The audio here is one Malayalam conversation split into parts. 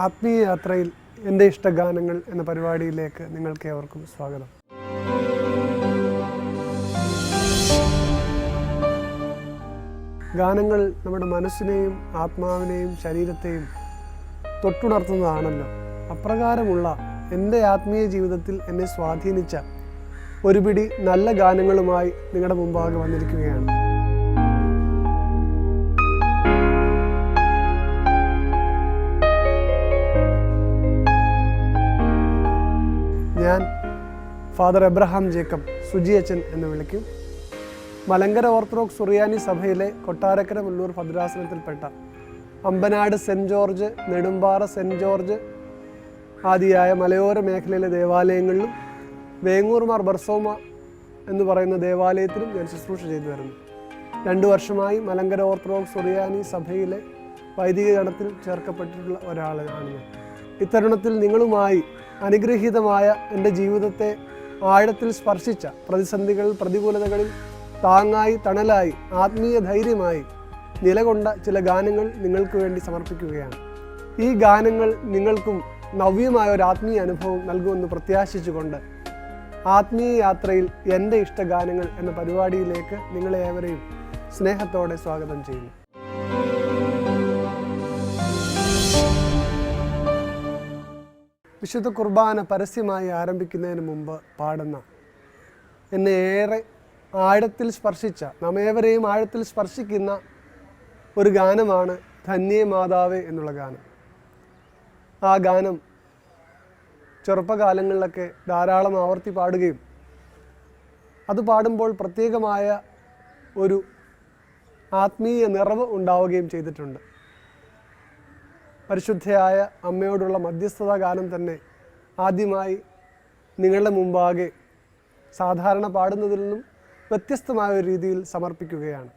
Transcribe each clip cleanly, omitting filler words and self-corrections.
ആത്മീയ യാത്രയിൽ എൻ്റെ ഇഷ്ടഗാനങ്ങൾ എന്ന പരിപാടിയിലേക്ക് നിങ്ങൾക്ക് ഏവർക്കും സ്വാഗതം. ഗാനങ്ങൾ നമ്മുടെ മനസ്സിനെയും ആത്മാവിനെയും ശരീരത്തെയും തൊട്ടുണർത്തുന്നതാണല്ലോ. അപ്രകാരമുള്ള എൻ്റെ ആത്മീയ ജീവിതത്തിൽ എന്നെ സ്വാധീനിച്ച ഒരു പിടി നല്ല ഗാനങ്ങളുമായി നിങ്ങളുടെ മുമ്പാകെ വന്നിരിക്കുകയാണ്. ഞാൻ ഫാദർ എബ്രഹാം ജേക്കബ്, സുജി അച്ഛൻ എന്ന് വിളിക്കും. മലങ്കര ഓർത്തഡോക്സ് സുറിയാനി സഭയിലെ കൊട്ടാരക്കര മുല്ലൂർ ഭദ്രാസനത്തിൽപ്പെട്ട Ambanad saint George, Nedumpara saint George ആദിയായ മലയോര മേഖലയിലെ ദേവാലയങ്ങളിലും വേങ്ങൂർ മാർ ബർസോമ എന്ന് പറയുന്ന ദേവാലയത്തിലും ഞാൻ ശുശ്രൂഷ ചെയ്തു വരുന്നു. 2 വർഷമായി മലങ്കര ഓർത്തഡോക്സ് സുറിയാനി സഭയിലെ വൈദിക ഗണത്തിൽ ചേർക്കപ്പെട്ടിട്ടുള്ള ഒരാളാണ് ഞാൻ. ഇത്തരുണത്തിൽ നിങ്ങളുമായി അനുഗ്രഹീതമായ എൻ്റെ ജീവിതത്തെ ആഴത്തിൽ സ്പർശിച്ച പ്രതിസന്ധികൾ, പ്രതികൂലതകളിൽ താങ്ങായി, തണലായി, ആത്മീയ ധൈര്യമായി നിലകൊണ്ട ചില ഗാനങ്ങൾ നിങ്ങൾക്ക് വേണ്ടി സമർപ്പിക്കുകയാണ്. ഈ ഗാനങ്ങൾ നിങ്ങൾക്കും നവ്യമായ ഒരു ആത്മീയ അനുഭവം നൽകുമെന്ന് പ്രത്യാശിച്ചുകൊണ്ട് ആത്മീയ യാത്രയിൽ എൻ്റെ ഇഷ്ടഗാനങ്ങൾ എന്ന പരിപാടിയിലേക്ക് നിങ്ങളെ ഏവരെയും സ്നേഹത്തോടെ സ്വാഗതം ചെയ്യുന്നു. വിശുദ്ധ കുർബാന പരസ്യമായി ആരംഭിക്കുന്നതിന് മുമ്പ് പാടുന്ന, എന്നെ ഏറെ ആഴത്തിൽ സ്പർശിച്ച, നമ്മേവരെയും ആഴത്തിൽ സ്പർശിക്കുന്ന ഒരു ഗാനമാണ് ധന്യേ മാതാവേ എന്നുള്ള ഗാനം. ആ ഗാനം ചെറുപ്പകാലങ്ങളിലൊക്കെ ധാരാളം ആവർത്തി പാടുകയും അത് പാടുമ്പോൾ പ്രത്യേകമായ ഒരു ആത്മീയ നിറവ് ഉണ്ടാവുകയും ചെയ്തിട്ടുണ്ട്. പരിശുദ്ധയായ അമ്മയോടുള്ള മധ്യസ്ഥതാ ഗാനം തന്നെ ആദ്യമായി നിങ്ങളുടെ മുമ്പാകെ സാധാരണ പാടുന്നതിൽ നിന്നും വ്യത്യസ്തമായ ഒരു രീതിയിൽ സമർപ്പിക്കുകയാണ്.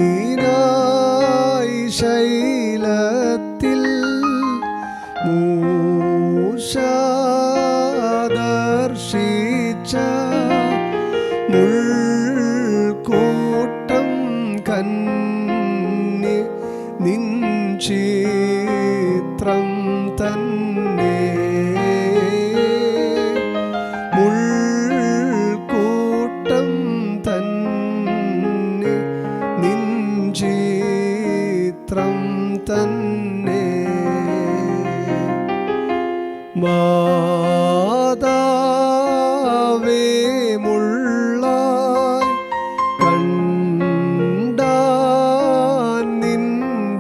സീനായി ശൈലത്തിൽ മൂശ ദർശിച്ച കന്നി നിൻ ചിത്രം തന്നെ മുൾക്കൂട്ടം തന്നെ നിൻ ചിത്രം തന്നെ മാതാവേ മുള്ളായി കണ്ടാൻ നിൻ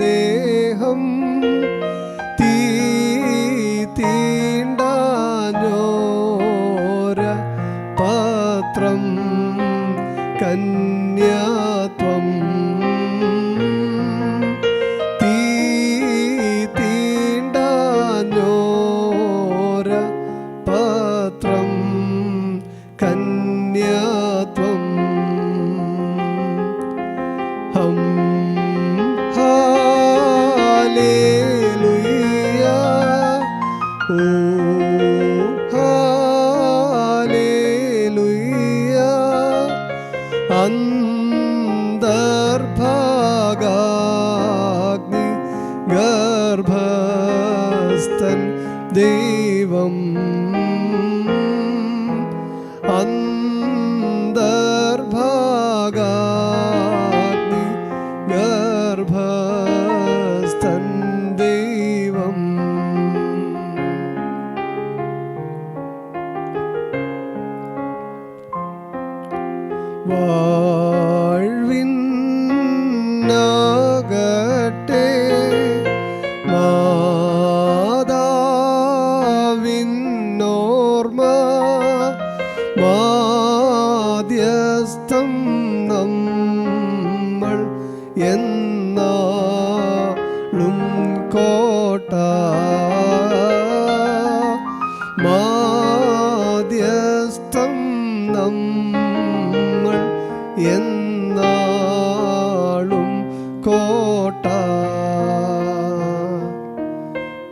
ദേഹം തീ തീണ്ടാഞ്ഞോര പാത്രം കന്യാത്വം തീ തീണ്ടാഞ്ഞോര പാത്രം കന്യാത്വം ഹം ഹാലേലുയ ഓ ഹാലേലുയ അന്തർഭാഗാഗ്നി ഗർഭസ്ഥൻ ദൈവം അന്തർഭാഗാഗ്നി ഗർഭസ്ഥൻ ദൈവം വാഴ്വിനാകട്ടെ മാതാവിന്നോർമ്മ മാധ്യസ്ഥം നമ്മൾ എന്നാളും കോട്ട മാധ്യസ്ഥം നമ്മൾ എന്നാളും കോട്ട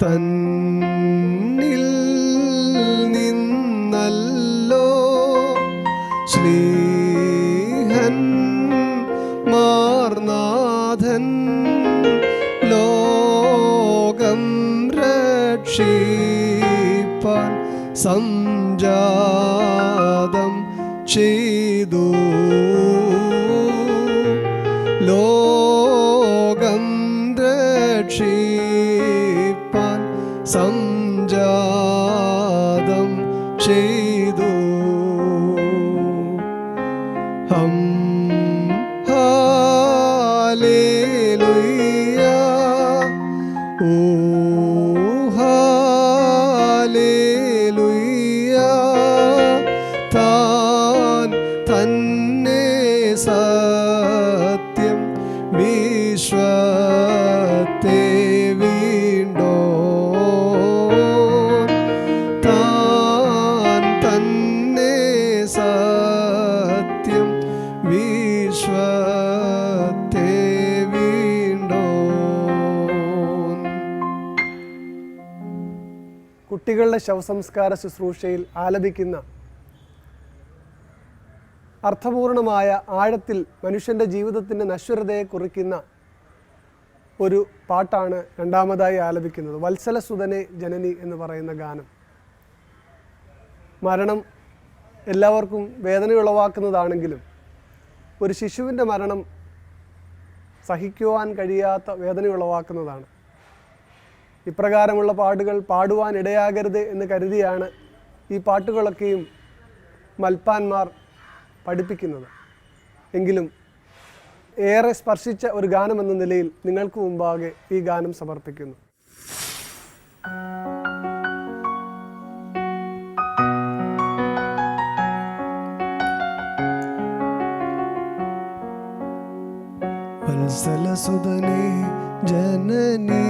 തന്നിൽ നിന്നല്ലോ സ്നേഹൻ മാർനാഥൻ ലോകം രക്ഷിപ്പാൻ സംജാതം ചെയ്തു ലോകം രക്ഷിപ്പാൻ സംജാതം ചെയ്തു ഹം ഹാലേലുയ ഓ ഹാലേലുയ താൻ തന്നെ സത്യം വിശ്വത്തെ വീണ്ടോ താൻ തന്നെ സത്യം വിശ്വത്തെ വീണ്ടോ. കുട്ടികളുടെ ശവസംസ്കാര ശുശ്രൂഷയിൽ ആലപിക്കുന്ന അർത്ഥപൂർണമായ ആഴത്തിൽ മനുഷ്യൻ്റെ ജീവിതത്തിൻ്റെ നശ്വരതയെ കുറിക്കുന്ന ഒരു പാട്ടാണ് രണ്ടാമതായി ആലപിക്കുന്നത്. വത്സലസുതനെ ജനനി എന്ന് പറയുന്ന ഗാനം. മരണം എല്ലാവർക്കും വേദനയുളവാക്കുന്നതാണെങ്കിലും ഒരു ശിശുവിൻ്റെ മരണം സഹിക്കുവാൻ കഴിയാത്ത വേദനയുളവാക്കുന്നതാണ്. ഇപ്രകാരമുള്ള പാട്ടുകൾ പാടുവാൻ ഇടയാകരുത് എന്ന് കരുതിയാണ് ഈ പാട്ടുകളൊക്കെയും മൽപ്പാന്മാർ പഠിപ്പിക്കുന്നത്. എങ്കിലും ഏറെ സ്പർശിച്ച ഒരു ഗാനമെന്ന നിലയിൽ നിങ്ങൾക്ക് മുമ്പാകെ ഈ ഗാനം സമർപ്പിക്കുന്നു. വത്സലസുതനേ ജനനീ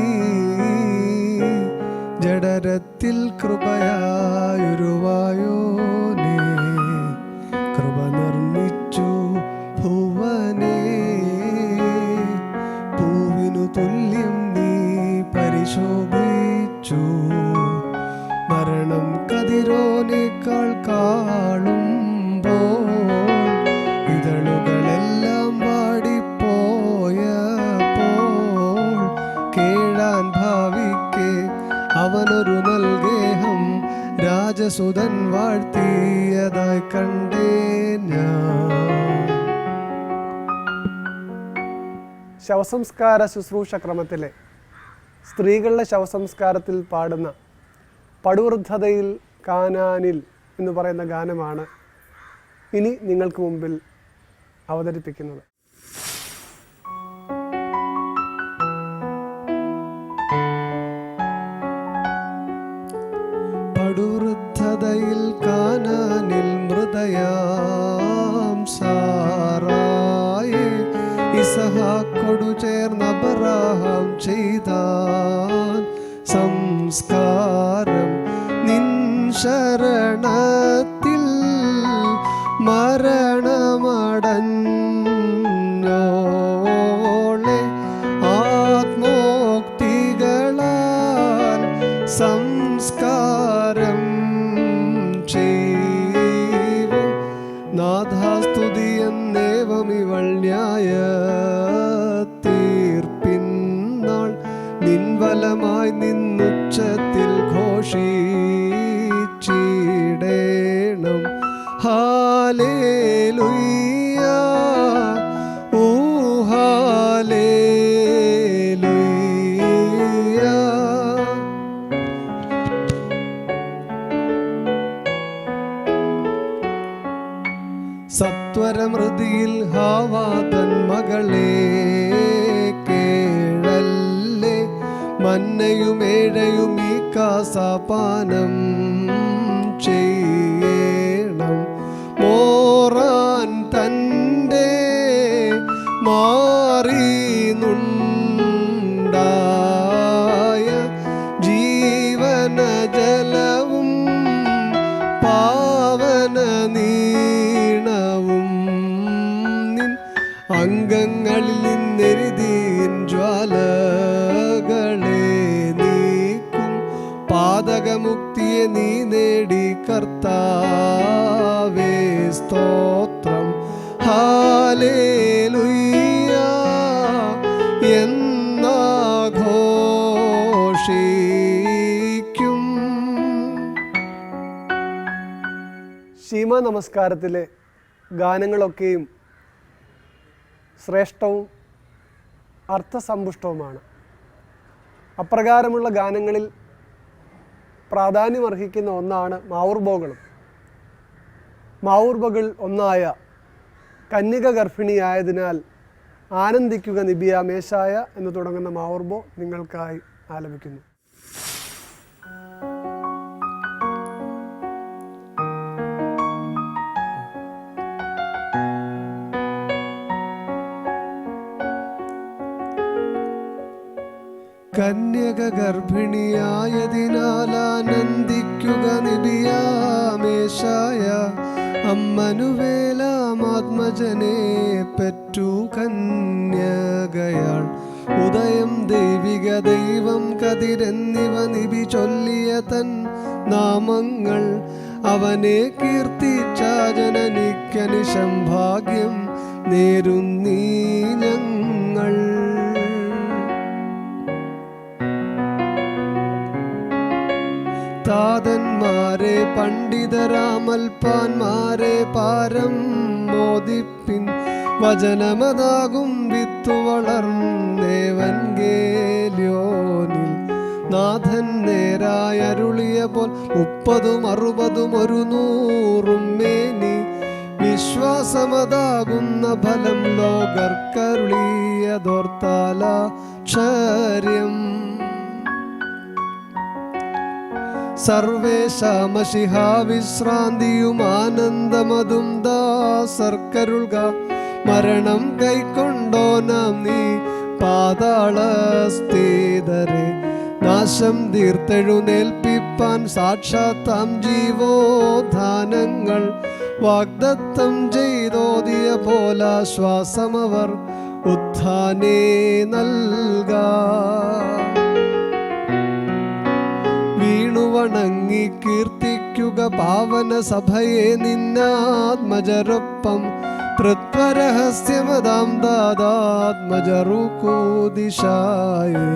ജഡരത്തിൽ കൃപയായുരുവായോനേ കൃപ നിർമ്മിച്ചു ഭുവനേ പൂവിനു തുല്യം നീ പരിശോഭിച്ചു മരണം കതിരോനേക്കാൾ കാളുമ്പോൾ ഇതളുകളെല്ലാം വാടിപ്പോയി തേജസുതൻ വാഴ്ത്തിയതായി കണ്ടേ ഞാൻ. ശവസംസ്കാര ശുശ്രൂഷ ക്രമത്തിലെ സ്ത്രീകളുടെ ശവസംസ്കാരത്തിൽ പാടുന്ന പടുവൃദ്ധതയിൽ കാനാനിൽ എന്ന് പറയുന്ന ഗാനമാണ് ഇനി നിങ്ങൾക്ക് മുമ്പിൽ അവതരിപ്പിക്കുന്നത്. പടുവൃദ്ധതയിൽ കാനാനിൽ മൃതയാം സാറായി ഇസഹാക്കോടു ചേർന്ന് അബ്രാഹാം ചെയ്താൻ സംസ്കാരം. നിൻ ശരണത്തിൽ മരണമടഞ്ഞോളെ ആത്മോക്തികളാൽ സംസ്കാരം ചെയ്യും. നാഥാസ്തുതിയെന്നേവമിവൾ ന്യായ തീർപ്പിന്നാൾ നിൻവലമായി നിന്നുച്ചത്തിൽ ഘോഷിച്ചിടേണം. ഹാലേലുയ്യ ഓ ഹാലേലുയ്യ. സത്വരമൃതിയിൽ ഹാവാതൻ മകളെ കേഴല്ലേ. മന്നയുമേഴയും ഈ കാസാപാനം ചെയ്യണം. മോറാൻ തൻ്റെ മാറിനുണ്ടായ ജീവനജലവും പാവന നീണവും നിൻ അംഗങ്ങളിൽ നിന്നെരുതീൻ ജ്വാലകളെ നീക്കും. പാതകമുക്തിയെ നീ നേടി കർത്താവേ സ്തോത്രം. ഹാലേലുയ്യ എന്നാഘോഷിക്കും. ശീമ നമസ്കാരത്തിലെ ഗാനങ്ങളൊക്കെയും ശ്രേഷ്ഠവും അർത്ഥസമ്പുഷ്ടവുമാണ്. അപ്രകാരമുള്ള ഗാനങ്ങളിൽ പ്രാധാന്യമർഹിക്കുന്ന ഒന്നാണ് മാവുർബോകളും. മാവുർബകൾ ഒന്നായ കന്യക ഗർഭിണിയായതിനാൽ ആനന്ദിക്കുക നിബിയ മേശായ എന്ന് തുടങ്ങുന്ന മാവുർബോ നിങ്ങൾക്കായി ആലപിക്കുന്നു. കന്യക ഗർഭിണിയായതിനാൽ ആനന്ദിക്കുക നിബിയാമേശായ. അമ്മനുവേലാമാത്മജനെ പെറ്റു കന്യകയാൾ. ഉദയം ദൈവിക ദൈവം കതിരെന്നിവ നിബി ചൊല്ലിയ തൻ നാമങ്ങൾ. അവനെ കീർത്തിച്ച ജനനിക്കനിശം ഭാഗ്യം നേരുന്നീ ഞങ്ങൾ. താതന്മാരെ പണ്ഡിതരാമൽപ്പാന്മാരെ പാരം മോദിപ്പിൻ. വചനമതാകും വിത്തു വളർന്നേവൻഗേല്യോനിൽ. നാഥൻ നേരായരുളിയ പോൽ 30, 60, 100 മേനി. വിശ്വാസമതാകുന്ന ഫലം ലോകർക്കരുളിയതോർത്താലാക്ഷര്യം. സർവേശാമശിഹാ വിശ്രാന്തിയും ആനന്ദമതും ദാസർക്കരുൾക. മരണം കൈക്കൊണ്ടോനാം നീ പാതാളസ്ഥിതരെ. നാശം തീർത്തെഴുന്നേൽപ്പിപ്പാൻ സാക്ഷാത്താം ജീവോദ്ധാനങ്ങൾ. വാഗ്ദത്തം ചെയ്തോതിയ പോലാശ്വാസമവർ ഉത്ഥാനേ നൽകാ. വീണുവണങ്ങി കീർത്തിക്കുക പാവന സഭയെ നിന്നാത്മജരൊപ്പം. തൃത്വരഹസ്യമതാം ദാതാത്മജറുകൂദിശായേ.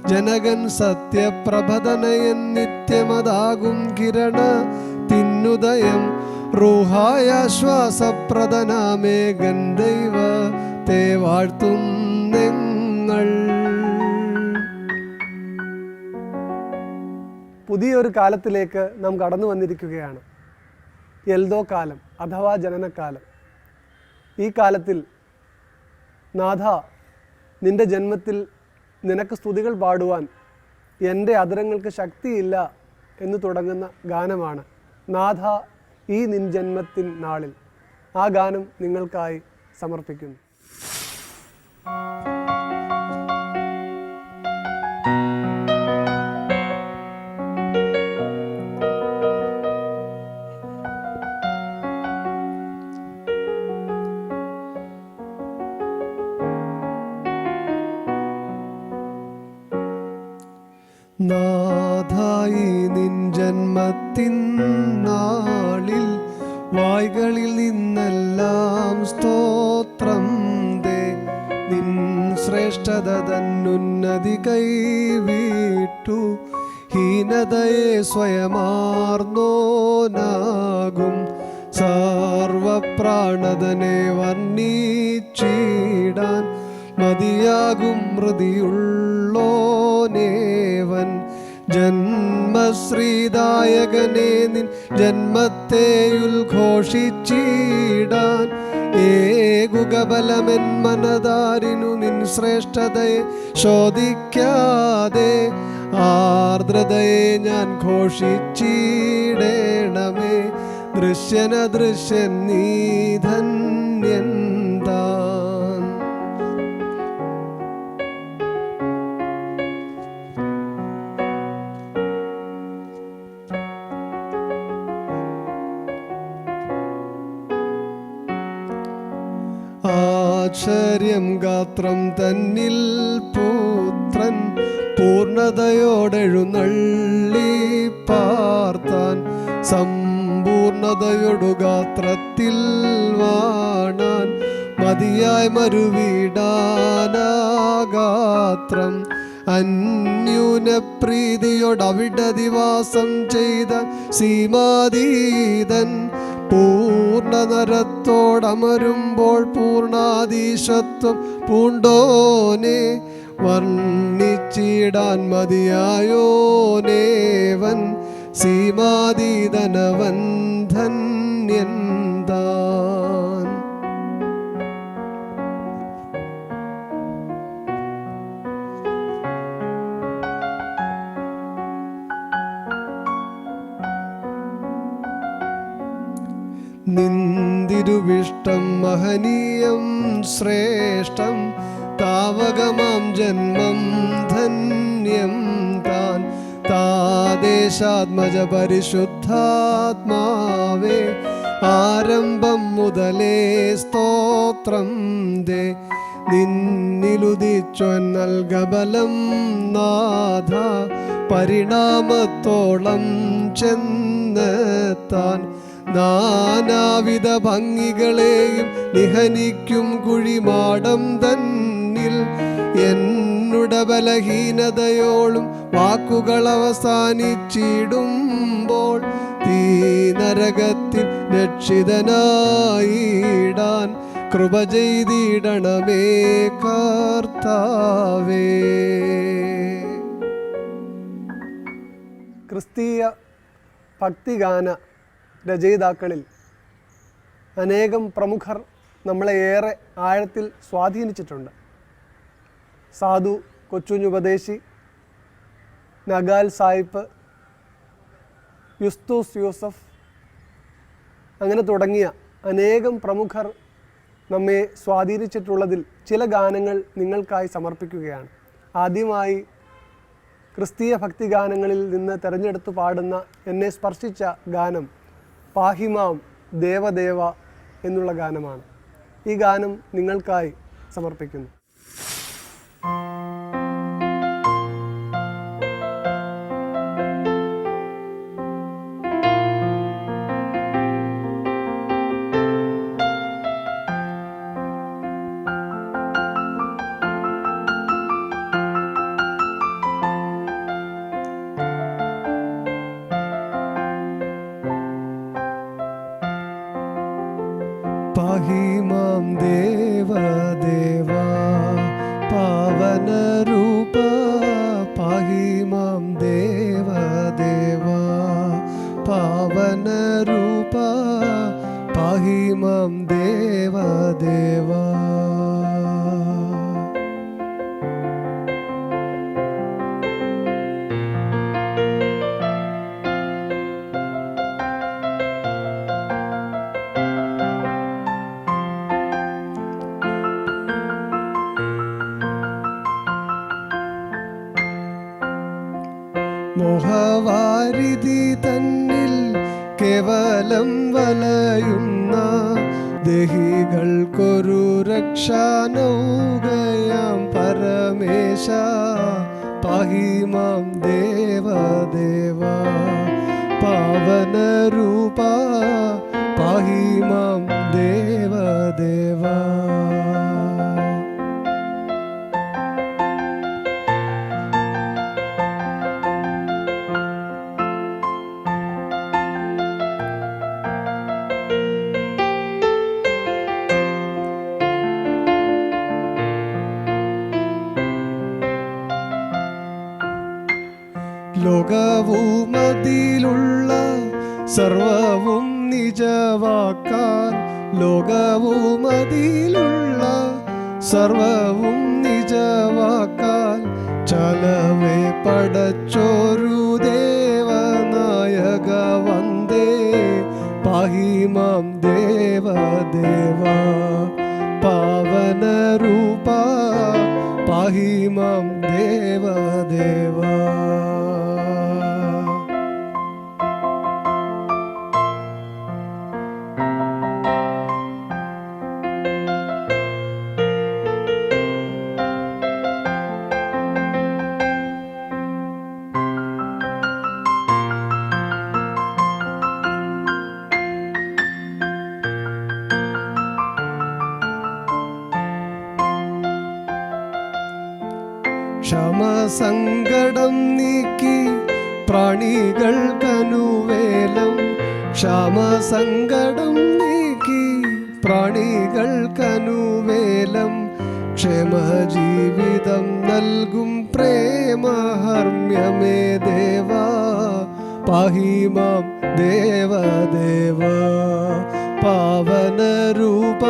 ജനകൻ സത്യപ്രഭതനയൻ നിത്യമതാകും കിരണ തിന്നുദയം റൂഹായ ശ്വാസപ്രദനാമേകൻ ദൈവത്തെ വാഴ്ത്തുന്നെങ്ങൾ. പുതിയൊരു കാലത്തിലേക്ക് നാം കടന്നു വന്നിരിക്കുകയാണ്. എൽദോ കാലം അഥവാ ജനനക്കാലം. ഈ കാലത്തിൽ നാഥ, നിൻ്റെ ജന്മത്തിൽ നിനക്ക് സ്തുതികൾ പാടുവാൻ എൻ്റെ അധരങ്ങൾക്ക് ശക്തിയില്ല എന്ന് തുടങ്ങുന്ന ഗാനമാണ് നാഥ ഈ നിൻ ജന്മത്തിൻ നാളിൽ. ആ ഗാനം നിങ്ങൾക്കായി സമർപ്പിക്കുന്നു. നാഥായി നിൻ ജന്മത്തിൻ നാളിൽ വായ്കളിൽ നിന്നെല്ലാം സ്തോത്രം ദേ. നിൻ ശ്രേഷ്ഠത തന്നുന്നതി കൈവിട്ടു ഹീനതയെ സ്വയമാർന്നോനാകും സർവപ്രാണതനെ വർണ്ണിച്ചിടാൻ മതിയാകും മൃതിയുള്ളോനേവൻ. ജന്മശ്രീദായകനെ നിൻ ജന്മത്തെ ഉദ്ഘോഷിച്ചിടാൻ ഏകുകബലമെൻ മനതാരിനു നിൻ ശ്രേഷ്ഠതയെ ശോധിക്കാതെ ആർദ്രതയെ ഞാൻ ഘോഷിച്ചിടേണമേ. ദൃശ്യനദൃശ്യൻ നീ ധന്യൻ താൻ. ആശ്ചര്യം ഗാത്രം തന്നിൽ പുത്രൻ പൂർണ്ണതയോടെഴുന്നള്ളി പാർത്താൻ സമ്പൂർണതയൊടു ഗാത്രത്തിൽ വാണാൻ മതിയായി മരുവിടാനാഗാത്രം അന്യൂനപ്രീതിയോടവിടതിവാസം ചെയ്ത സീമാതീതൻ പൂർണ്ണനരത്തോടമരുമ്പോൾ പൂർണ്ണാധീശത്വം പൂണ്ടോനെ വർണ്ണിച്ചിടാൻ മതിയായോനേവൻ. സീമാതീതനവൻ ധന്യൻ താൻ. നിന്തിരുവിഷ്ടം മഹനീയം ശ്രേഷ്ഠം താവകമാം ജന്മം ധന്യം താൻ. താദേശാത്മജ പരിശുദ്ധാത്മാവേ ആരംഭം മുതലേ സ്തോത്രം ദേ. നിന്നിലുദിച്ചോൻ നൽകബലം നാഥ പരിണാമത്തോളം ചെന്നെത്താൻ. നാനാവിധ ഭംഗികളെയും നിഹനിക്കും കുഴിമാടം തന്നിൽ എന്നുടെ ബലഹീനതയോളും വാക്കുകൾ അവസാനിച്ചിടുമ്പോൾ തീ നരകത്തിൽ രക്ഷിതനായിടാൻ കൃപ ചെയ്തിടണമേ കർത്താവേ. ക്രിസ്തീയ ഭക്തിഗാന രചയിതാക്കളിൽ അനേകം പ്രമുഖർ നമ്മളെ ഏറെ ആഴത്തിൽ സ്വാധീനിച്ചിട്ടുണ്ട്. സാധു കൊച്ചുഞ്ഞുപദേശി, നഗാൽ സായിപ്പ്, യുസ്തൂസ് യൂസഫ്, അങ്ങനെ തുടങ്ങിയ അനേകം പ്രമുഖർ നമ്മെ സ്വാധീനിച്ചിട്ടുള്ളതിൽ ചില ഗാനങ്ങൾ നിങ്ങൾക്കായി സമർപ്പിക്കുകയാണ്. ആദ്യമായി ക്രിസ്തീയ ഭക്തിഗാനങ്ങളിൽ നിന്ന് തിരഞ്ഞെടുത്ത് പാടുന്ന എന്നെ സ്പർശിച്ച ഗാനം പാഹിമാം ദേവദേവ എന്നുള്ള ഗാനമാണ്. ഈ ഗാനം നിങ്ങൾക്കായി സമർപ്പിക്കുന്നു. ദേവാ. മോഹവാരിധി തന്നിൽ കേവലം വലയുന്ന ദേഹികൾക്കൊരു രക്ഷാനൗകയാം പരമേശ, പാഹിമാം ദേവദേവാ. പാവനരൂപ പാഹിമാം ദേവദേവാ. ലോകവും അതിലുള്ള സർവവും നിജവാക്കാൻ, ലോകവും അതിലുള്ള സർവവും നിജവാക്കാൻ ചലവേ പടച്ചോരു ദേവനായക വന്ദേ, പാഹിമാം ദേവദേവാ. പാവനരൂപ പാഹിമാം ദേവദേവാ. ക്ഷമസങ്കടം നീക്കി പ്രാണികൾക്കനുവേലം, ക്ഷമസങ്കടം നീക്കി പ്രാണികൾക്കനുവേലം, ക്ഷേമജീവിതം നൽകും പ്രേമഹർമ്യമേ ദേവാ. പാഹിമാം ദേവദേവാ. പാവനരൂപ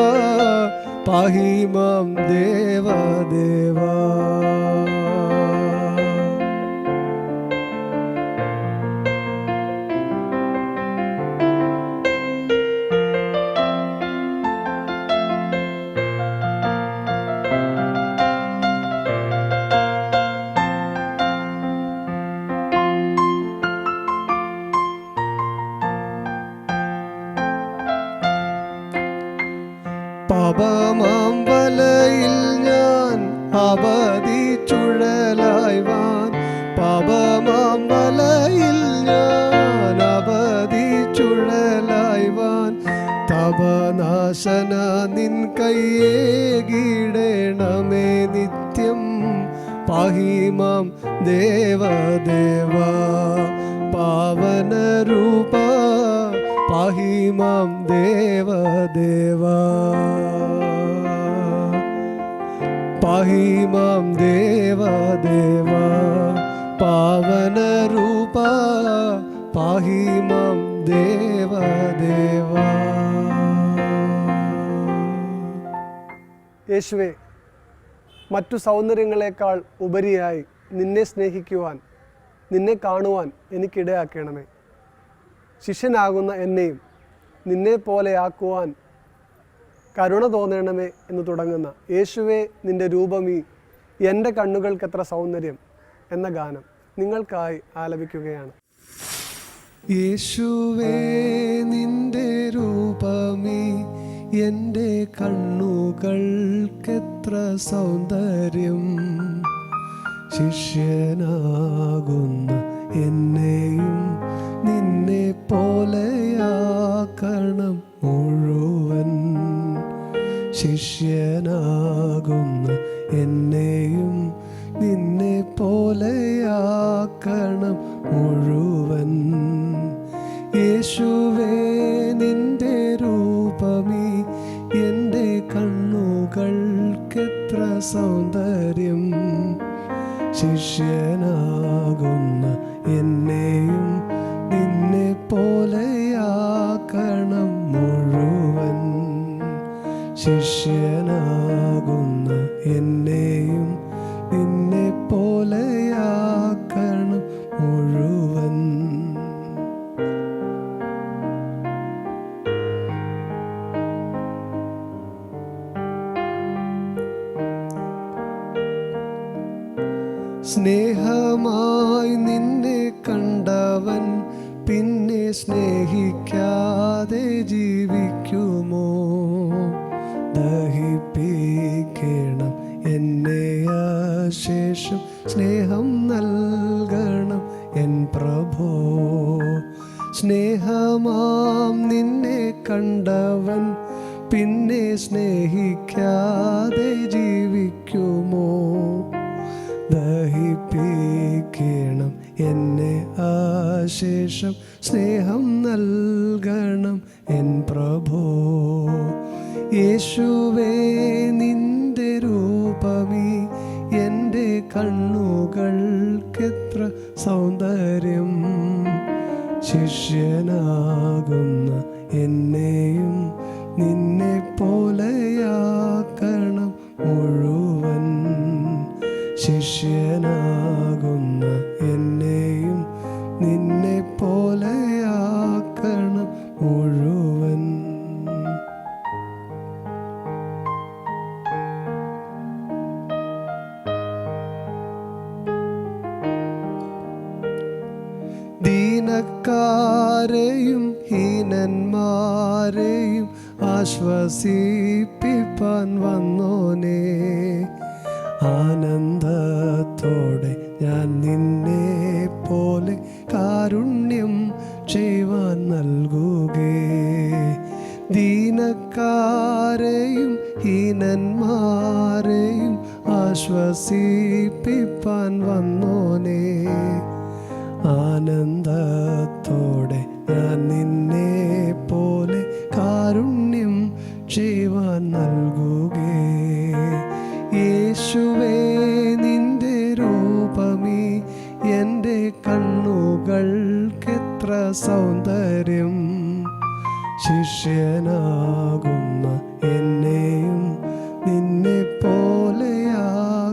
പാഹിമാം ദേവദേവാ. പാപമാം വലയിൽ ഞാൻ അവധി ചുഴലായ്വാൻ, പാപമാം വലയിൽ ഞാൻ അവധി ചുഴലായ്വാൻ, താപനാശന നിൻ കയ്യേകിടണമേ നിത്യം. പാഹിമാം ദേവദേവാ. പാവനരൂപ പാഹിമാം ദേവദേവാ. പാഹിമാം ദേവദേവാ. പാവനരൂപ പാഹിമാം ദേവദേവാ. യേശുവേ, മറ്റു സൗന്ദര്യങ്ങളെക്കാൾ ഉപരിയായി നിന്നെ സ്നേഹിക്കുവാൻ, നിന്നെ കാണുവാൻ എനിക്കിടയാക്കണമേ. ശിഷ്യനാകുന്ന എന്നെയും നിന്നെ പോലെയാക്കുവാൻ കരുണ തോന്നണമേ എന്ന് തുടങ്ങുന്ന യേശുവേ നിൻ്റെ രൂപമീ എൻ്റെ കണ്ണുകൾക്കെത്ര സൗന്ദര്യം എന്ന ഗാനം നിങ്ങൾക്കായി ആലപിക്കുകയാണ്. യേശുവേ നിൻ്റെ രൂപമീ എൻ്റെ കണ്ണുകൾക്കെത്ര സൗന്ദര്യം, ശിഷ്യനാകുന്ന എന്നെയും നിന്നെ പോലെയാക്കണം മുഴുവൻ. ശിഷ്യനാകുന്ന എന്നെയും നിന്നെ പോലെയാക്കണം മുഴുവൻ. യേശുവേ നിൻ്റെ രൂപമീ എൻ്റെ കണ്ണുകൾക്കെത്ര സൗന്ദര്യം, ശിഷ്യനാകുന്ന എന്നെയും നിന്നെ പോലെയാക്കണം മുഴുവൻ. ശിഷ്യനാകുന്ന എന്നെയും നിന്നെ പോലെയാക്കണം മുഴുവൻ. സ്നേഹമായി നിന്നെ കണ്ടവൻ പിന്നെ സ്നേഹിക്കാതെ ജീവിക്കുമോ? ദഹിപ്പിക്കണം എന്നെ അശേഷം സ്നേഹം നൽകണം എൻ പ്രഭോ. സ്നേഹമാം നിന്നെ കണ്ടവൻ പിന്നെ സ്നേഹിക്കാതെ ജീവിക്കുമോ? ദഹിപ്പിക്കണം എന്നെ അശേഷം സ്നേഹം നൽകണം എൻ പ്രഭോ. യേശുവേ നിന്റെ രൂപമേ എൻ്റെ കണ്ണുകൾക്കെത്ര സൗന്ദര്യം. ശിഷ്യനാകുന്ന എന്നെയും നിന്നെ പോലെയാക്കണം മുഴുവൻ. ശിഷ്യനാകുന്ന എന്നെയും നിന്നെ പോലെയാക്കണം മുഴുവൻ. ദീനക്കാരെയും ഹീനന്മാരെയും ആശ്വസിപ്പിപ്പാൻ വന്നോനേ, ആനന്ദത്തോടെ ഞാൻ നിന്നെ പോലെ കാരുണ്യം ചെയ്യുവാൻ നൽകുകേ. ദീനക്കാരെയും ഹീനന്മാരെയും ആശ്വസിപ്പിപ്പാൻ വന്നോനേ, ആനന്ദത്തോടെ ഞാൻ നിന്നെ പോലെ കാരുണ്യം ചെയ്യുവാൻ നൽകുകേ. യേശുവേ നിന്റെ രൂപമേ എൻ്റെ കണ്ണുകൾക്കെത്ര സൗന്ദര്യം. ശിഷ്യനാകുന്ന എന്നെയും നിന്നെ പോലെയാക്കണം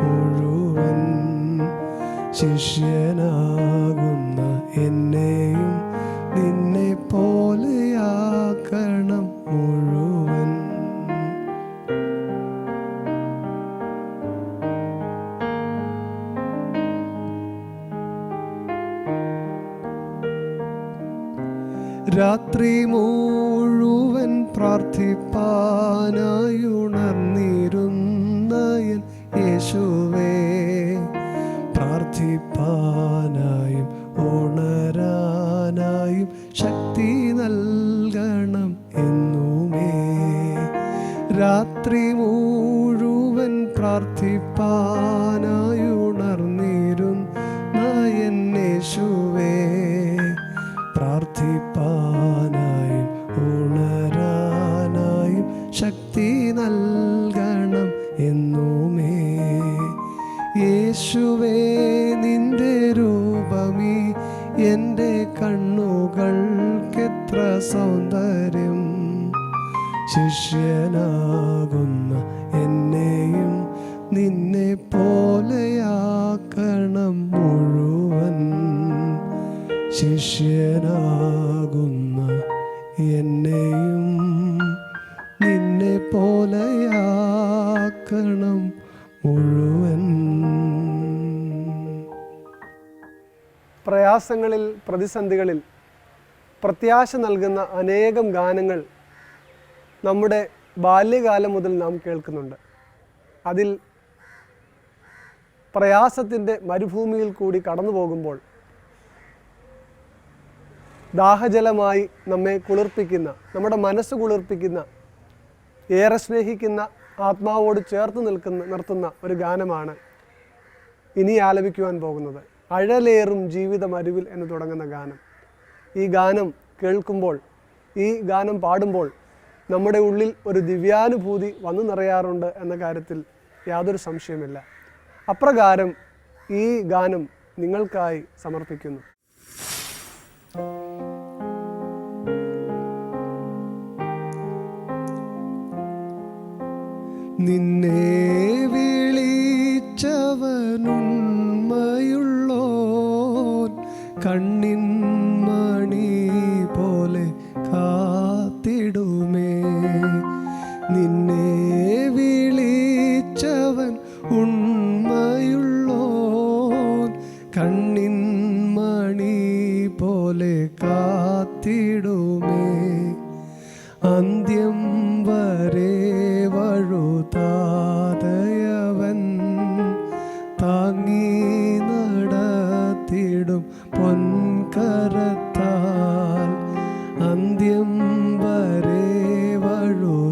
മുഴുവൻ. ശിഷ്യനാകുന്ന എന്നെയും നിന്നെ പോലെയാക്കണം മുഴുവൻ. രാത്രി മുഴുവൻ പ്രാർത്ഥിപ്പാനായുണർന്നിരുന്ന എൻ യേശുവേ, പ്രാർത്ഥിപ്പാനായും ഉണരാനായും ശക്തി നൽകണം എന്നുമേ. രാത്രി മുഴുവൻ പ്രാർത്ഥിപ്പാനായുണർന്നിരുന്ന എൻ യേശുവേ, പ്രാർത്ഥിപ്പാനായും ഉണരാനായും ശക്തി നൽകണം എന്നുമേ. യേശുവേ നിന്റെ രൂപമേ എൻ്റെ കണ്ണുകൾക്കെത്ര സൗന്ദര്യം. ശിഷ്യനാകുന്ന എന്നെയും നിന്നെ പോലെയാക്കണം മുഴുവൻ. ശിഷ്യനാകുന്ന എന്നെയും നിന്നെ പോലെയാക്കണം മുഴുവൻ. പ്രയാസങ്ങളിൽ, പ്രതിസന്ധികളിൽ പ്രത്യാശ നൽകുന്ന അനേകം ഗാനങ്ങൾ നമ്മുടെ ബാല്യകാലം മുതൽ നാം കേൾക്കുന്നുണ്ട്. അതിൽ പ്രയാസത്തിൻ്റെ മരുഭൂമിയിൽ കൂടി കടന്നു പോകുമ്പോൾ ദാഹജലമായി നമ്മെ കുളിർപ്പിക്കുന്ന, നമ്മുടെ മനസ്സ് കുളിർപ്പിക്കുന്ന, ഏറെ സ്നേഹിക്കുന്ന, ആത്മാവോട് ചേർത്ത് നിർത്തുന്ന ഒരു ഗാനമാണ് ഇനി ആലപിക്കുവാൻ പോകുന്നത്. അഴലേറും ജീവിതം അരുവിൽ എന്ന് തുടങ്ങുന്ന ഗാനം. ഈ ഗാനം കേൾക്കുമ്പോൾ, ഈ ഗാനം പാടുമ്പോൾ നമ്മുടെ ഉള്ളിൽ ഒരു ദിവ്യാനുഭൂതി വന്നു നിറയാറുണ്ട് എന്ന കാര്യത്തിൽ യാതൊരു സംശയമില്ല. അപ്രകാരം ഈ ഗാനം നിങ്ങൾക്കായി സമർപ്പിക്കുന്നു. നിന്നെ വിളിച്ചവനുണ്മയുള്ളോൻ കണ്ണിൻ മണി പോലെ കാത്തിടുമേ. നിന്നെ വിളിച്ചവൻ ഉണ്മയുള്ളോൻ കണ്ണിൻ മണി പോലെ കാത്തിടുമേ. അന്ത്യം വരെ വഴുതാതയവൻ താങ്ങി നടത്തിടും പൊൻകരത്താൽ. അന്ത്യം വരെ വഴുതാതയവൻ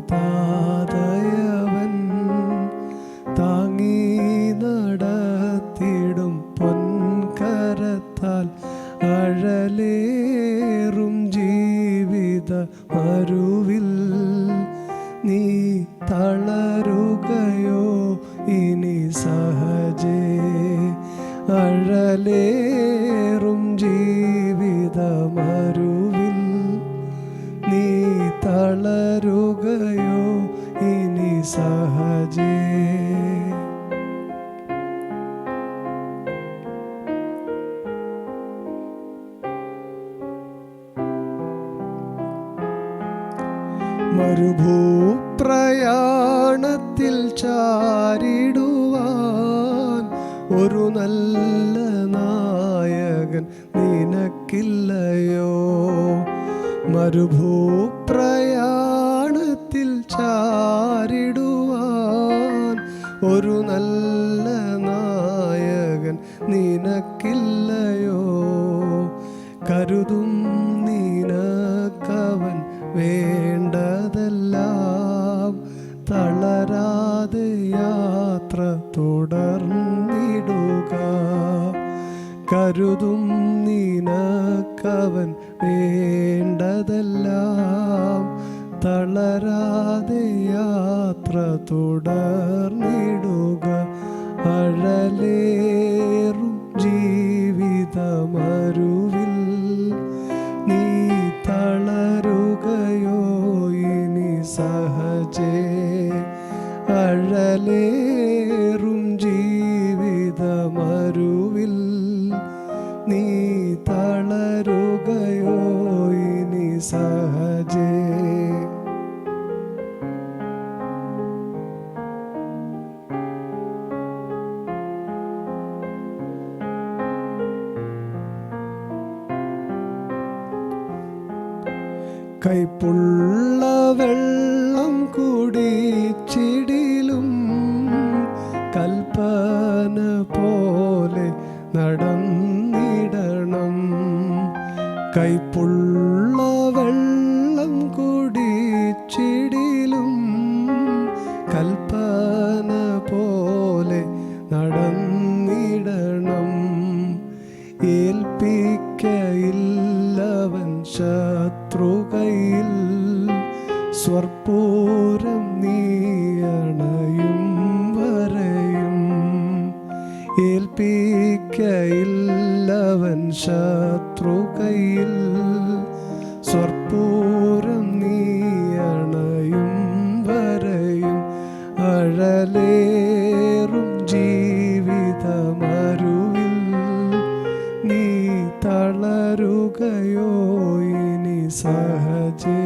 താങ്ങി നടത്തിടും പൊൻകരത്താൽ. അഴലേറും ജീവിത മരുവിൽ നീ തളരുകയോ ഇനി സഹജേ. അഴലേറും ജീവിത മരുവിൽ നീ തളരുകയോ ഇനി സഹജേ. മരുഭൂപ്രയാണത്തിൽ ചാരിടുവാൻ ഒരു നല്ല നായകൻ നിനക്കില്ലയോ. മരുഭൂപ്രയാണത്തിൽ ചാരിടുവാൻ ഒരു നല്ല നായകൻ നിനക്കില്ലയോ. കരുതും നിനക്കവൻ വേണ്ടതെല്ലാം. തളരാതെ യാത്ര തുടർന്നിടുക. കരുതും നിനക്കവൻ വേണ്ടതെല്ലാം. തളരാതെ യാത്ര തുടർന്നിടുക. അഴലേറും ജീവിതമരുവിൽ നീ തളരുകയോ ഇനി സഹജേ. അഴലേറും ജീവിതമരുവിൽ നീ തളരുകയോ ഇനി സഹജേ. കൈപ്പുള്ള വെള്ളം കുടിച്ചിടിലും കൽപ്പന പോലെ നടന്നിടണം. കൈപ്പുള്ള വെള്ളം കുടിച്ചിടിലും കൽപ്പന പോലെ നടന്നിടണം. ഏൽപ്പിക്കയില്ലവൻ ശത്രുകയിൽ സ്വർപ്പൂരം നീയണയും വരെയും. ഏൽപ്പിക്കയില്ലവൻ ശത്രുകയിൽ സ്വർപ്പൂരം നീയണയും വരെയും. അഴലേറും ജീവിതമരുവിൽ നീ തളരുകയോ ഇനി സഹജേ.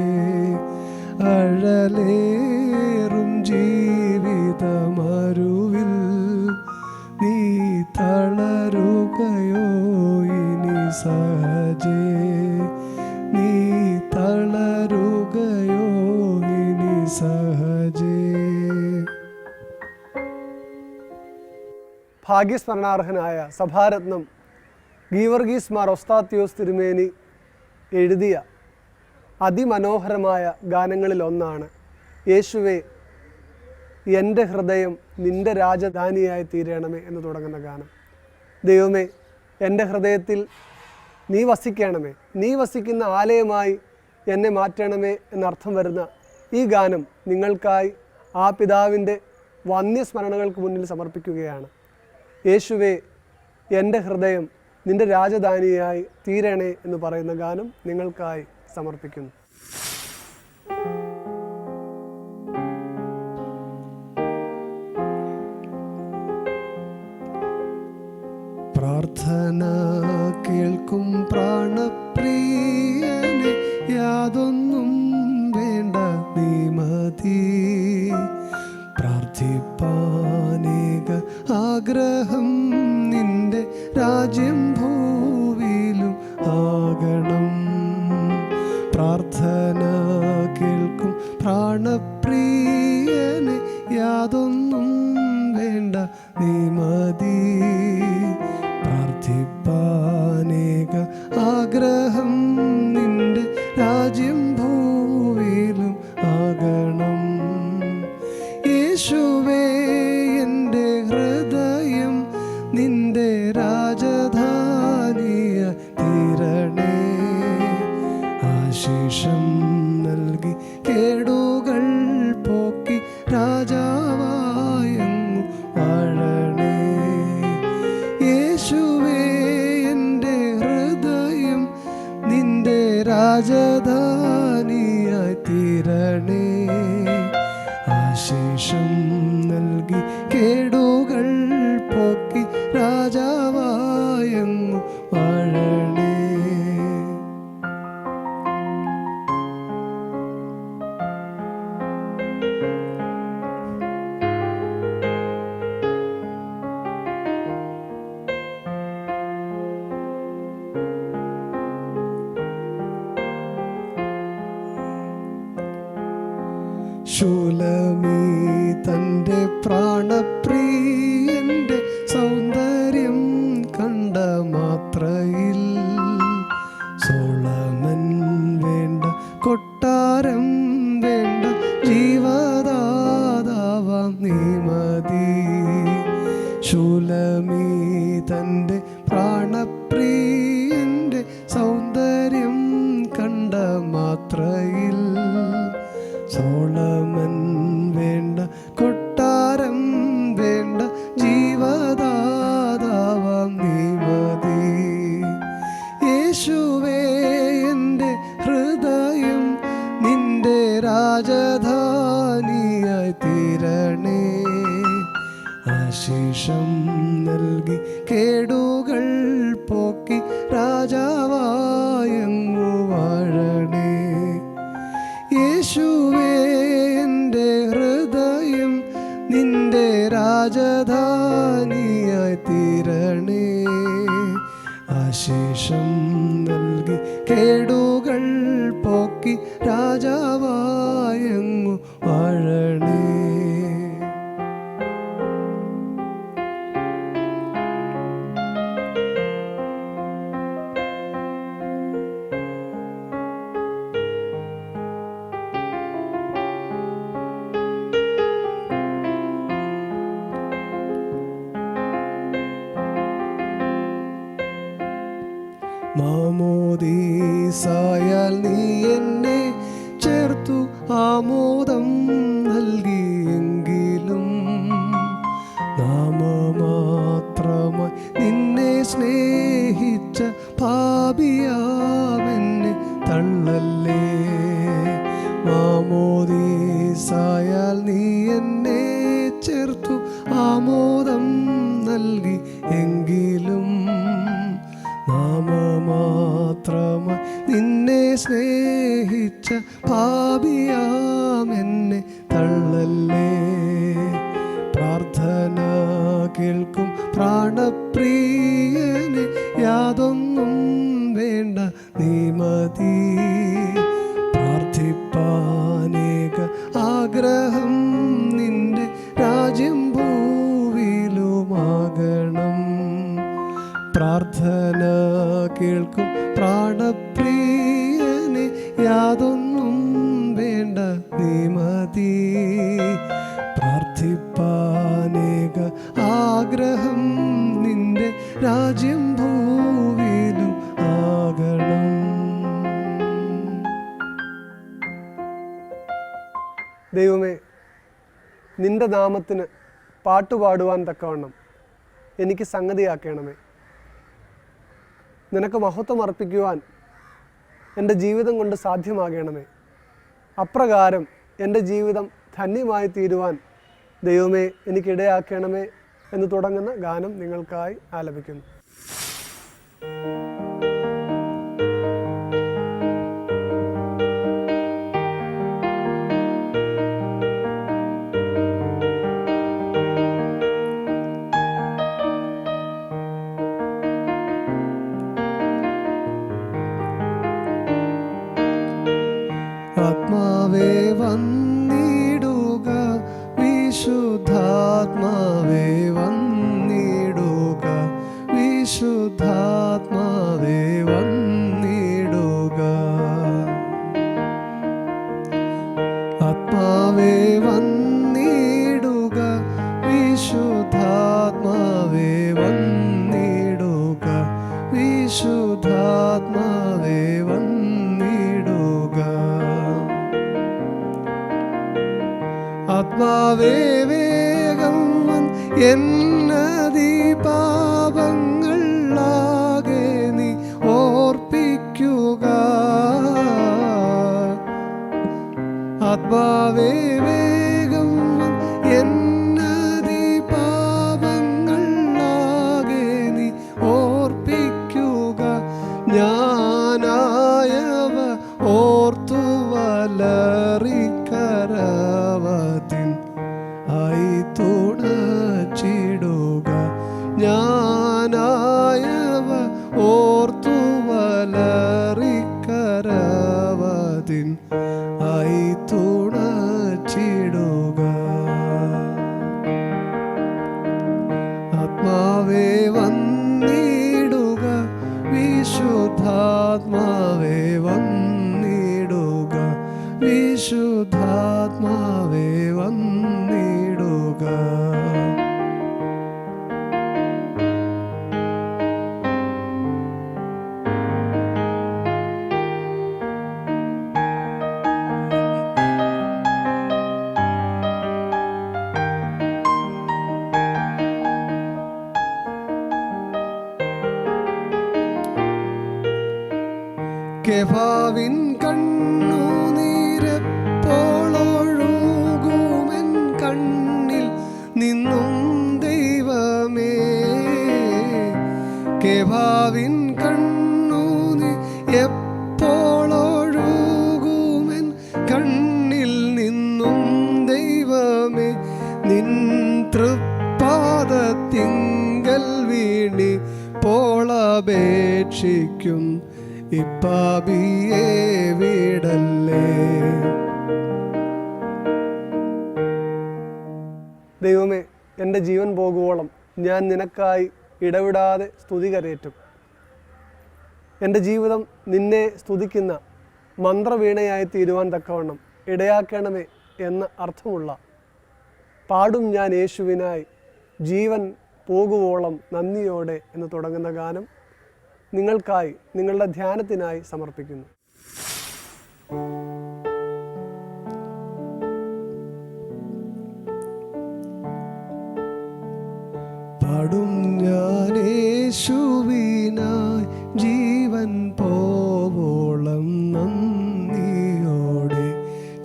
അഴലേറും ജീവിതമരുവിൽ നീ തളരുകയോ ഇനി സഹജേ. നീ തളരുകയോ ഇനി സഹജേ. ഭാഗ്യസ്മരണാർഹനായ സഭാരത്നം ഗീവർഗീസ് മാർ ഒസ്താത്യോസ് തിരുമേനി എഴുതിയ അതിമനോഹരമായ ഗാനങ്ങളിലൊന്നാണ് യേശുവേ എൻ്റെ ഹൃദയം നിൻ്റെ രാജധാനിയായി തീരണമേ എന്ന് തുടങ്ങുന്ന ഗാനം. ദൈവമേ, എൻ്റെ ഹൃദയത്തിൽ നീ വസിക്കണമേ, നീ വസിക്കുന്ന ആലയമായി എന്നെ മാറ്റണമേ എന്നർത്ഥം വരുന്ന ഈ ഗാനം നിങ്ങൾക്കായി ആ പിതാവിൻ്റെ വന്യസ്മരണകൾക്ക് മുന്നിൽ സമർപ്പിക്കുകയാണ്. യേശുവേ എൻ്റെ ഹൃദയം നിൻ്റെ രാജധാനിയായി തീരണേ എന്ന് പറയുന്ന ഗാനം നിങ്ങൾക്കായി സമർപ്പിക്കുന്നു. പ്രാർത്ഥന കേൾക്കും പ്രാണപ്രിയനെ, യാതൊന്നും വേണ്ട നീ മതി. പ്രാർത്ഥിപ്പാനേക ആഗ്രഹം നിന്റെ രാജ്യം ഭൂവിലും ആകണം. പ്രാർത്ഥന കേൾക്കും പ്രാണപ്രിയനെ, യാതൊന്നും വേണ്ട നീ മതി. പ്രാർത്ഥിപ്പാനേക ആഗ്രഹം നിന്റെ രാജ്യം ഭൂവിലും ആകണം. യേശുവേ എൻ്റെ ഹൃദയം നിന്റെ രാജധാനിയ തീരണേ. ആശീഷം നൽകി കേടുകൾ പോക്കി രാജാവായങ്ങു വാഴണേ. യേശുവേ എൻ്റെ ഹൃദയം നിന്റെ രാജധാനിയായി തീരണേ. ആശീഷം നൽകി കേടുകൾ പോക്കി രാജാവായങ്ങു വാഴണേ. ശൂലമീ തൻ്റെ പ്രാണപ്രിയൻ്റെ സൗന്ദര്യം കണ്ട മാത്രയിൽ സോളമൻ വേണ്ട, കൊട്ടാരം വേണ്ട, ജീവദാതാവാം നീ മതി. ശൂലമീ തൻ്റെ പ്രാണപ്രിയൻ്റെ സൗന്ദര്യം കണ്ട മാത്രയിൽ സോളമൻ വേണ്ട, കൊട്ടാരം വേണ്ട, ജീവദാതാവാം നീ മതി. യേശുവേ എൻ്റെ ഹൃദയം നിന്റെ രാജധാനിയായി തീരണേ. ആശീഷം നൽകി കേടുകൾ പോക്കി രാജാവായങ്ങു വാഴണേ. യേശുവേ എൻ്റെ ഹൃദയം നിന്റെ രാജധാനിയായി തീരണേ. ആശീഷം നൽകി കേടുകൾ പോക്കി രാജാവായങ്ങു വാഴണേ. മാമോദീസായാൽ നീ എന്നെ ചേർത്തു ആമോദം നൽകിയെങ്കിലും നാമമാത്രമായി നിന്നെ സ്നേഹിച്ച പാപിയാമെന്നെ തള്ളല്ലേ. മാമോദീസായാൽ നീ എന്നെ ചേർത്തു ആമോദം നൽകി എങ്കിലും നാമമാത്രമായി നിന്നെ സ്നേഹിച്ച പാപിയാമെന്നെ തള്ളല്ലേ. പ്രാർത്ഥന കേൾക്കും പ്രാണപ്രിയനെ, യാതൊന്നും വേണ്ട നീ മതി. പ്രാർത്ഥിപ്പാനേക ആഗ്രഹം നിന്റെ രാജ്യം ഭൂവിലുമാകണം. പ്രാർത്ഥന കേൾക്കും പ്രാണപ്രിയനെ, യാതൊന്നും വേണ്ട നീ മതി. പ്രാർത്ഥിപ്പാനേക ആഗ്രഹം നിന്റെ രാജ്യം ഭൂവിലും ആകണം. ദൈവമേ, നിന്റെ നാമത്തിന് പാട്ടുപാടുവാൻ തക്കവണ്ണം എനിക്ക് സംഗതിയാക്കണമേ. നിനക്ക് മഹത്വം അർപ്പിക്കുവാൻ എൻ്റെ ജീവിതം കൊണ്ട് സാധ്യമാകണമേ. അപ്രകാരം എൻ്റെ ജീവിതം ധന്യമായി തീരുവാൻ ദൈവമേ എനിക്കിടയാക്കണമേ എന്ന് തുടങ്ങുന്ന ഗാനം നിങ്ങൾക്കായി ആലപിക്കുന്നു. ആത്മാവേ വന്നിടുക, വിശുദ്ധാത്മാവേ വന്നിടുക, വിശുദ്ധാത്മാവേ വന്നിടുക. ആത്മാവേ വന്നിടുക, വിശുദ്ധാത്മാവേ വന്നിടുക, വിശുദ്ധാത്മാവേ വന്നിടുക. ആത്മാവേ വേഗം എന്നീ പാപങ്ങളാകെ നീ ഓർപ്പിക്കുക. ആത്മാവേ വേഗം എന്നീ പാപങ്ങളാകെ നീ ഓർപ്പിക്കുക. ഞാനായവ ഓർത്തു വലറിക്കരവത്തിൻ ആയി തുണച്ചിടുക. ഞാനായവ ഓർത്തു വലറിക്കരവത്തിൻ ആയി തുണച്ചിടുക. ആത്മാവേ വന്നിടുക, വിശുദ്ധാത്മാവേ വന്നിടുക, വിശുദ്ധാത്മാവേ വന്നിടുക. കെഫാവിൻ കണ്ണുനീരെപ്പോഴൊഴുകുമെൻ കണ്ണിൽ നിന്നും ദൈവമേ. കെഫാവിൻ കണ്ണുനീർ എപ്പോഴൊഴുകുമെൻ കണ്ണിൽ നിന്നും ദൈവമേ. നിൻ തൃപ്പാദത്തിങ്കൽ വീണി പോളപേക്ഷിക്കും ഇപ്പാപിയെ വിടല്ലേ. ദൈവമേ, എൻ്റെ ജീവൻ പോകുവോളം ഞാൻ നിനക്കായി ഇടവിടാതെ സ്തുതി കരയേറ്റും. എൻ്റെ ജീവിതം നിന്നെ സ്തുതിക്കുന്ന മന്ത്രവീണയായി തീരുവാൻ തക്കവണ്ണം ഇടയാക്കണമേ എന്ന അർത്ഥമുള്ള പാടും ഞാൻ യേശുവിനായി ജീവൻ പോകുവോളം നന്ദിയോടെ എന്ന് തുടങ്ങുന്ന ഗാനം നിങ്ങൾക്കായി, നിങ്ങളുടെ ധ്യാനത്തിനായി സമർപ്പിക്കുന്നു. പാടും ഞാൻ യേശുവിനായി ജീവൻ പോവോളം നന്ദിയോടെ,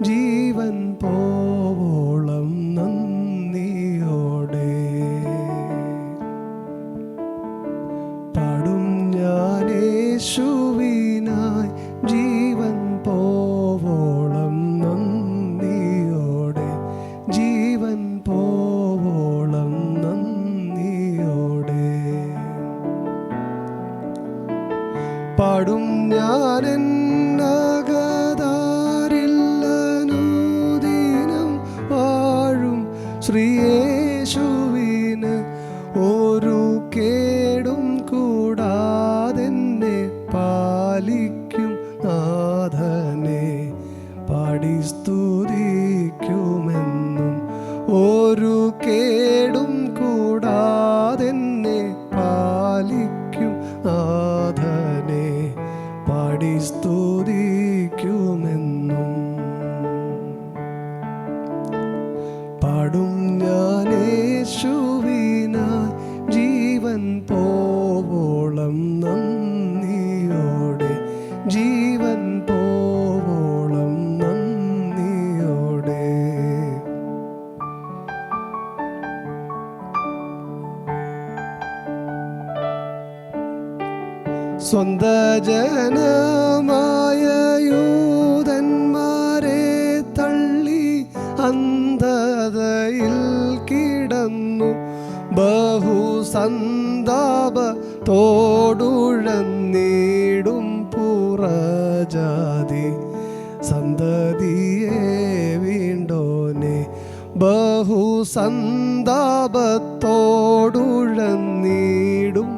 ജീവൻ പോവോളം നന്ദിയോടെ. പാടും ഞാൻ യേശുവിനായി ജീവൻ പോവോളം നന്ദിയോടെ, ജീവൻ പോവോളം നന്ദിയോടെ. പാടും ഞാൻ എന്നകതാരില്ലനുദിനം വാഴും ശ്രീയേശുവിന് ഒരു കേടും കൂടാതെന്നെ പാലിക്കും നാഥനെ പാടി സ്തുതിക്കുമെന്നും. ഒരു കേടും കൂടാതെന്നെ പാലിക്കും നാഥനെ പാടി സ്തുതിക്കുമെന്നും. സ്വന്ത ജനമായ യൂതന്മാരെ തള്ളി അന്ധതയിൽ കിടന്നു ബഹുസന്താപത്തോടുഴന്നീടും പുറജാതി സന്തതിയെ വീണ്ടോനെ ബഹുസന്താപത്തോടുഴന്നീടും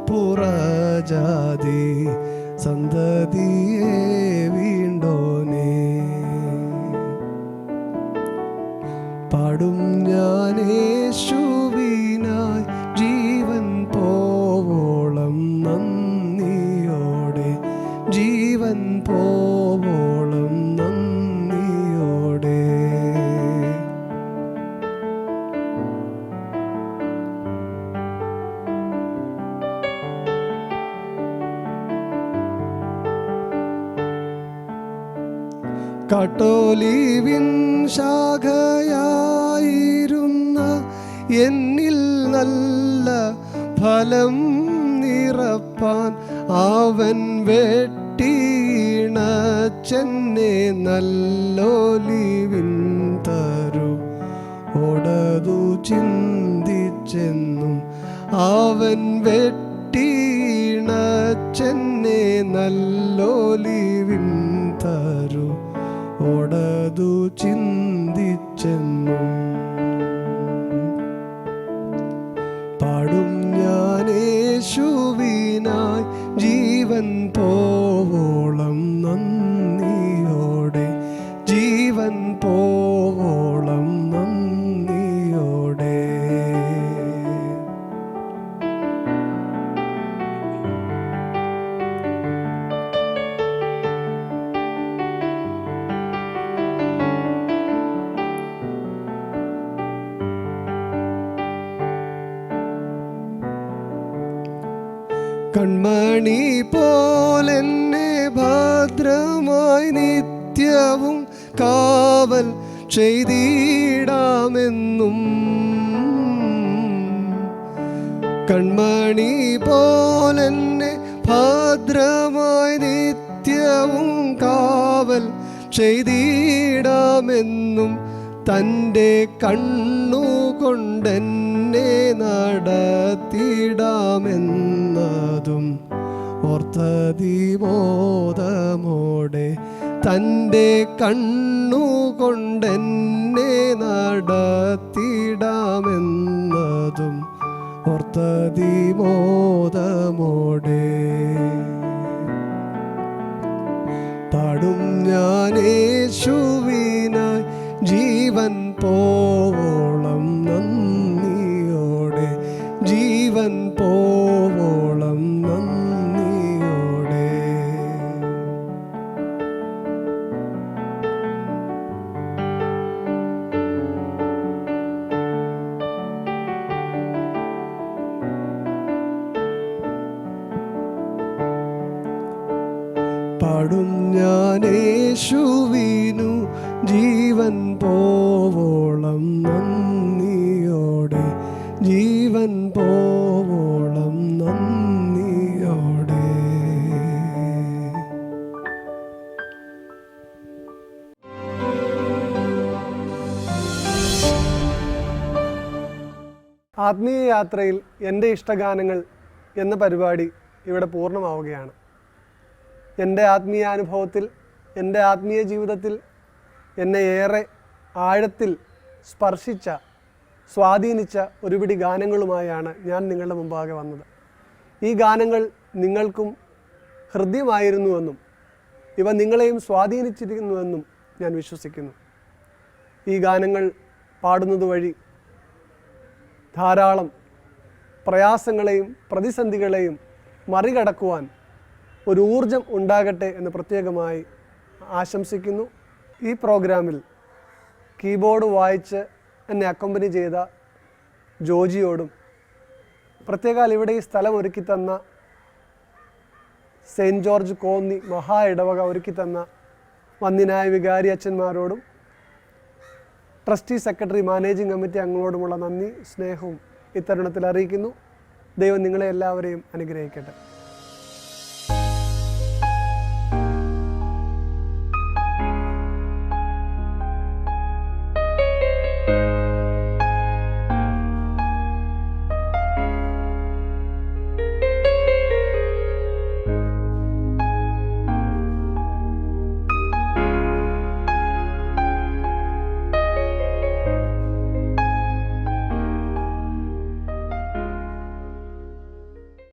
പുറജാതി സന്തതിയെ വീണ്ടോനെ. പാടും ഞാൻ യേശുവിനായി ജീവൻ പോവോളം നന്ദിയോടെ, ജീവൻ പോവോളം നന്ദിയോടെ. കട്ടോലിവിൻ ശാഖയായിരുന്ന എന്നിൽ നല്ല ഫലം നിറപ്പാൻ അവൻ വെട്ടിയിണച്ചെന്നെ നല്ലോലിവിൻ തരു ഓടതു ചിന്തിച്ചെന്നും അവൻ വെട്ടിയിണച്ചെന്നെ നല്ലോലിവിൻ തരു ഓടതു ചിന്തിച്ചെന്നും. പാടും ഞാൻ യേശുവിനായി ജീവൻ പോവോളം നന്ദിയോടെ, ജീവൻ പോവോളം നന്ദിയോടെ. കൺമണി പോലെന്നെ ഭദ്രമായി നിത്യവും കാവൽ ചെയ്തിടാമെന്നും. കൺമണി പോലെന്നെ ഭദ്രമായി നിത്യവും കാവൽ ചെയ്തിടാമെന്നും. തൻ്റെ കണ്ണുകൊണ്ടെന്നെ നടത്തിടാമെന്നതും ഓർത്തതിബോധമോടെ. തൻ്റെ കണ്ണുകൊണ്ടെന്നെ നടത്തിടാമെന്നതും ഓർത്തതിബോധമോടെ. പാടും ഞാൻ യേശുവിനായി ജീവൻ പോവോളം നന്ദിയോടെ, ജീവൻ പോവോളം നന്ദിയോടെ. പാടും ഞാൻ യേശുവിനു ജീവൻ പോവോളം നന്ദിയോടെ, ജീവൻ പോവോളം നന്ദിയോടെ. ആത്മീയ യാത്രയിൽ എൻ്റെ ഇഷ്ടഗാനങ്ങൾ എന്ന പരിപാടി ഇവിടെ പൂർണ്ണമാവുകയാണ്. എൻ്റെ ആത്മീയാനുഭവത്തിൽ, എൻ്റെ ആത്മീയ ജീവിതത്തിൽ എന്നെ ഏറെ ആഴത്തിൽ സ്പർശിച്ച, സ്വാധീനിച്ച ഒരുപിടി ഗാനങ്ങളുമായാണ് ഞാൻ നിങ്ങളുടെ മുമ്പാകെ വന്നത്. ഈ ഗാനങ്ങൾ നിങ്ങൾക്കും ഹൃദ്യമായിരുന്നുവെന്നും ഇവ നിങ്ങളെയും സ്വാധീനിച്ചിരിക്കുന്നുവെന്നും ഞാൻ വിശ്വസിക്കുന്നു. ഈ ഗാനങ്ങൾ പാടുന്നത് വഴി ധാരാളം പ്രയാസങ്ങളെയും പ്രതിസന്ധികളെയും മറികടക്കുവാൻ ഒരു ഊർജം ഉണ്ടാകട്ടെ എന്ന് പ്രത്യേകമായി ആശംസിക്കുന്നു. ഈ പ്രോഗ്രാമിൽ കീബോർഡ് വായിച്ച് എന്നെ അക്കമ്പനി ചെയ്ത ജോജിയോടും, പ്രത്യേകാൽ ഇവിടെ ഈ സ്ഥലം ഒരുക്കി തന്ന സെയിൻറ്റ് ജോർജ് കോന്നി മഹാ ഇടവക ഒരുക്കി തന്ന വന്യനായ വികാരി അച്ഛന്മാരോടും ട്രസ്റ്റി സെക്രട്ടറി മാനേജിംഗ് കമ്മിറ്റി അംഗങ്ങളോടുമുള്ള നന്ദി, സ്നേഹവും ഇത്തരുണത്തിൽ അറിയിക്കുന്നു. ദൈവം നിങ്ങളെ എല്ലാവരെയും അനുഗ്രഹിക്കട്ടെ.